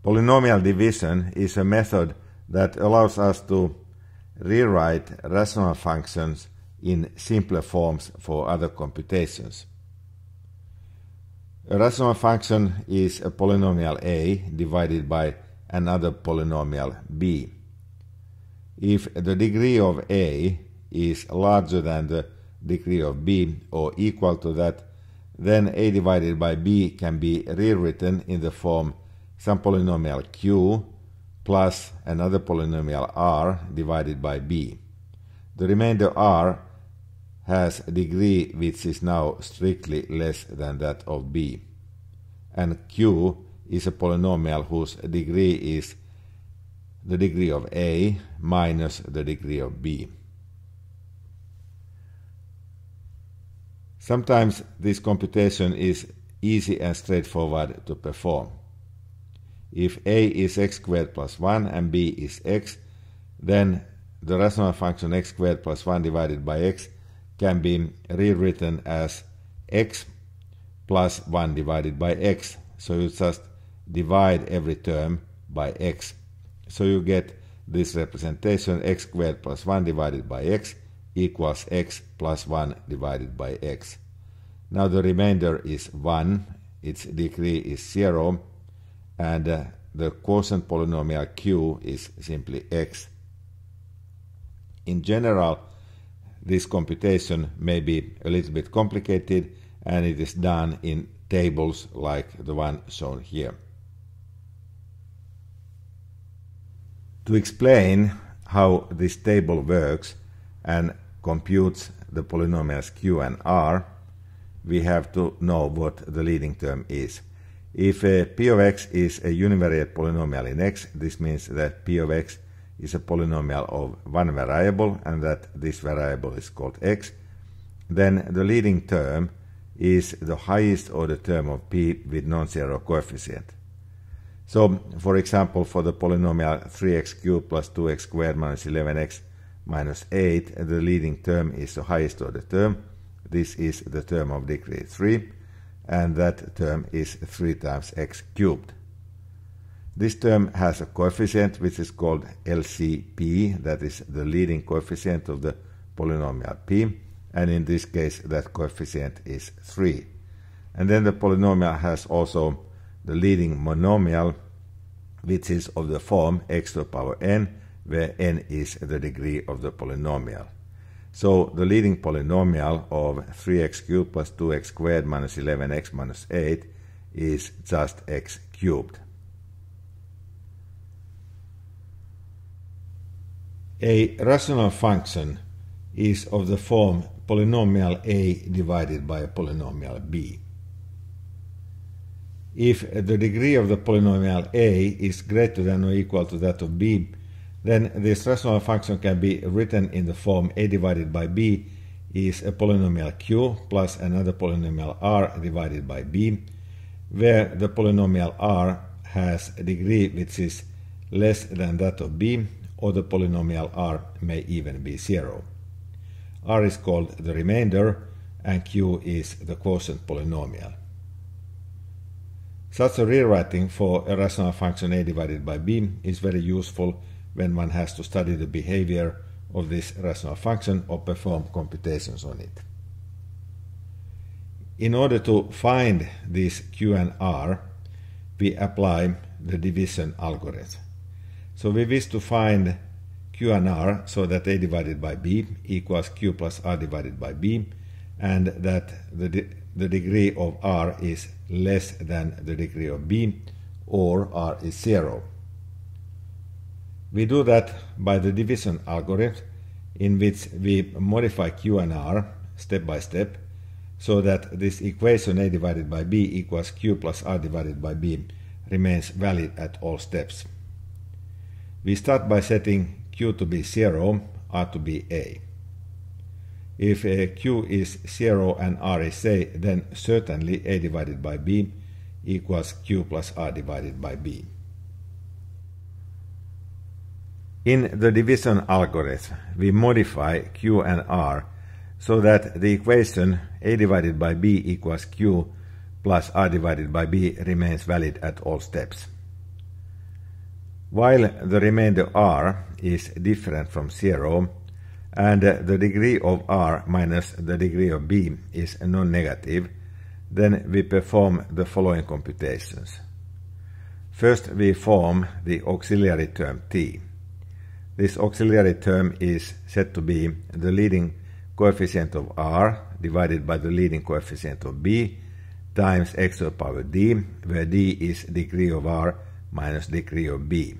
Polynomial division is a method that allows us to rewrite rational functions in simpler forms for other computations. A rational function is a polynomial a divided by another polynomial b. If the degree of a is larger than the degree of b or equal to that, then a divided by b can be rewritten in the form some polynomial q plus another polynomial r divided by b. The remainder r has a degree which is now strictly less than that of b, and q is a polynomial whose degree is the degree of a minus the degree of b. Sometimes this computation is easy and straightforward to perform. If a is x squared plus 1 and b is x, then the rational function x squared plus 1 divided by x can be rewritten as x plus 1 divided by x. So you just divide every term by x. So you get this representation x squared plus 1 divided by x equals x plus 1 divided by x. Now the remainder is 1, its degree is 0, and the quotient polynomial q is simply x. In general, this computation may be a little bit complicated, and it is done in tables like the one shown here. To explain how this table works and computes the polynomials q and r, we have to know what the leading term is. If p of x is a univariate polynomial in x, this means that p of x is a polynomial of one variable and that this variable is called x, then the leading term is the highest order term of p with non-zero coefficient. So, for example, for the polynomial 3x cubed plus 2x squared minus 11x minus 8, the leading term is the highest order term. This is the term of degree 3, and that term is 3 times x cubed. This term has a coefficient which is called LCP, that is the leading coefficient of the polynomial p, and in this case that coefficient is 3. And then the polynomial has also the leading monomial, which is of the form x to the power n, where n is the degree of the polynomial. So the leading polynomial of 3x cubed plus 2x squared minus 11x minus 8 is just x cubed. A rational function is of the form polynomial a divided by a polynomial b. If the degree of the polynomial a is greater than or equal to that of b, then this rational function can be written in the form a divided by b is a polynomial q plus another polynomial r divided by b, where the polynomial r has a degree which is less than that of b, or the polynomial r may even be 0. R is called the remainder and q is the quotient polynomial. Such a rewriting for a rational function a divided by b is very useful when one has to study the behavior of this rational function or perform computations on it. In order to find this q and r, we apply the division algorithm. So we wish to find q and r so that a divided by b equals q plus r divided by b, and that the degree of r is less than the degree of b, or r is 0. We do that by the division algorithm, in which we modify q and r step by step, so that this equation a divided by b equals q plus r divided by b remains valid at all steps. We start by setting q to be 0, r to be a. If q is 0 and r is a, then certainly a divided by b equals q plus r divided by b. In the division algorithm, we modify q and r so that the equation a divided by b equals q plus r divided by b remains valid at all steps. While the remainder r is different from 0 and the degree of r minus the degree of b is non-negative, then we perform the following computations. First, we form the auxiliary term t. This auxiliary term is said to be the leading coefficient of r divided by the leading coefficient of b times x to the power d, where d is degree of r minus degree of b.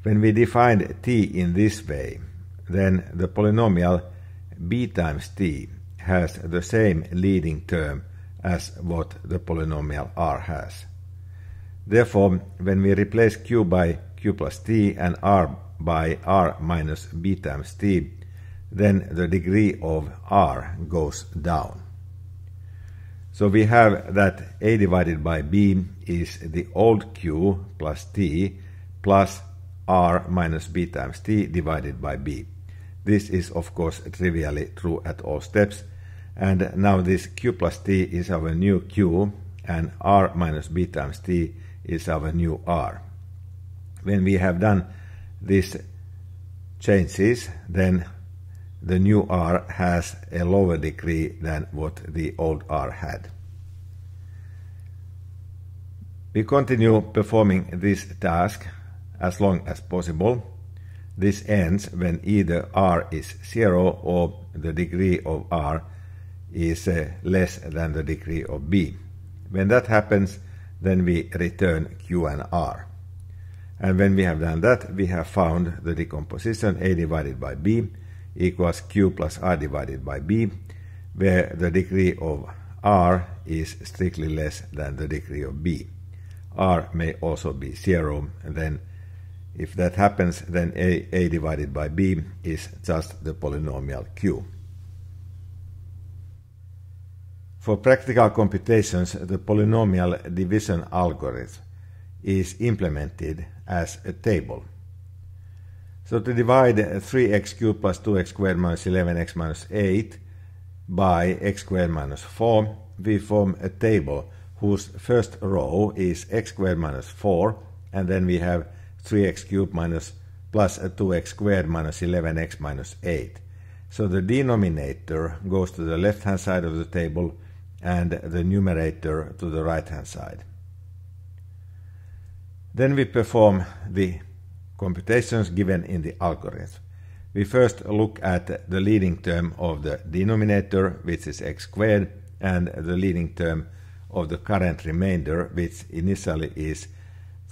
When we define t in this way, then the polynomial b times t has the same leading term as what the polynomial r has. Therefore, when we replace q by q plus t and r by r minus b times t, then the degree of r goes down. So we have that a divided by b is the old q plus t plus r minus b times t divided by b. This is of course trivially true at all steps, and now this q plus t is our new q and r minus b times t is our new r. When we have done these changes, then the new r has a lower degree than what the old r had. We continue performing this task as long as possible. This ends when either r is 0 or the degree of r is less than the degree of b. When that happens, then we return q and r. And when we have done that, we have found the decomposition a divided by b equals q plus r divided by b, where the degree of r is strictly less than the degree of b. R may also be 0, and then if that happens, then a divided by b is just the polynomial q. For practical computations, the polynomial division algorithm is implemented as a table. So to divide 3x cubed plus 2x squared minus 11x minus 8 by x squared minus 4, we form a table whose first row is x squared minus 4, and then we have 3x cubed minus plus 2x squared minus 11x minus 8. So the denominator goes to the left-hand side of the table and the numerator to the right-hand side. Then we perform the computations given in the algorithm. We first look at the leading term of the denominator, which is x squared, and the leading term of the current remainder, which initially is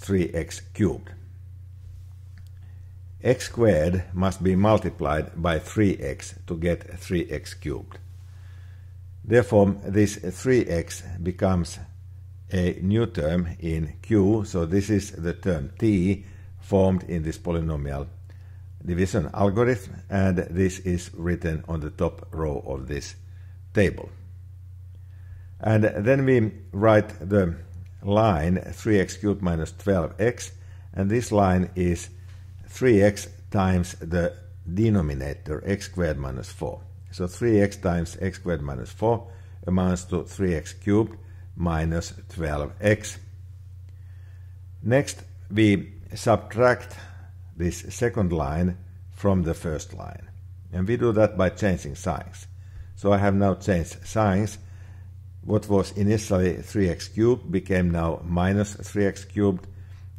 3x cubed. X squared must be multiplied by 3x to get 3x cubed. Therefore, this 3x becomes a new term in q, so this is the term t formed in this polynomial division algorithm, and this is written on the top row of this table. And then we write the line 3x cubed minus 12x, and this line is 3x times the denominator x squared minus 4. So 3x times x squared minus 4 amounts to 3x cubed minus 12x. Next, we subtract this second line from the first line, and we do that by changing signs. So I have now changed signs. What was initially 3x cubed became now minus 3x cubed,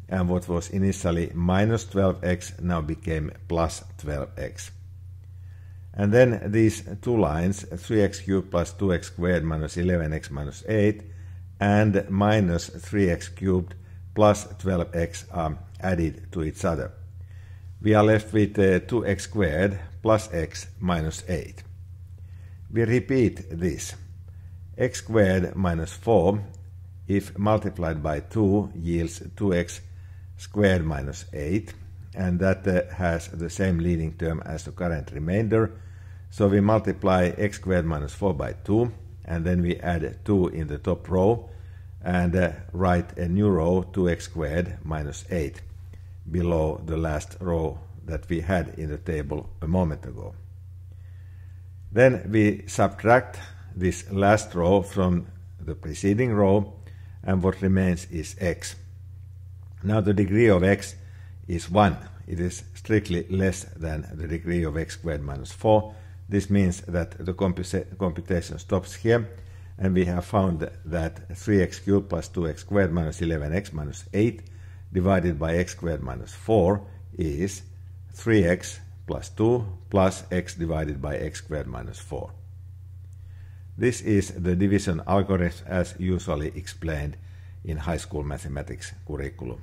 and what was initially minus 12x now became plus 12x. And then these two lines, 3x cubed plus 2x squared minus 11x minus 8 and minus 3x cubed plus 12x are added to each other. We are left with 2x squared plus x minus 8. We repeat this. X squared minus 4, if multiplied by 2, yields 2x squared minus 8, and that has the same leading term as the current remainder. So we multiply x squared minus 4 by 2, and then we add 2 in the top row, and write a new row, 2x squared minus 8, below the last row that we had in the table a moment ago. Then we subtract this last row from the preceding row, and what remains is x. Now the degree of x is 1. It is strictly less than the degree of x squared minus 4. This means that the computation stops here, and we have found that 3x cubed plus 2x squared minus 11x minus 8 divided by x squared minus 4 is 3x plus 2 plus x divided by x squared minus 4. This is the division algorithm as usually explained in high school mathematics curriculum.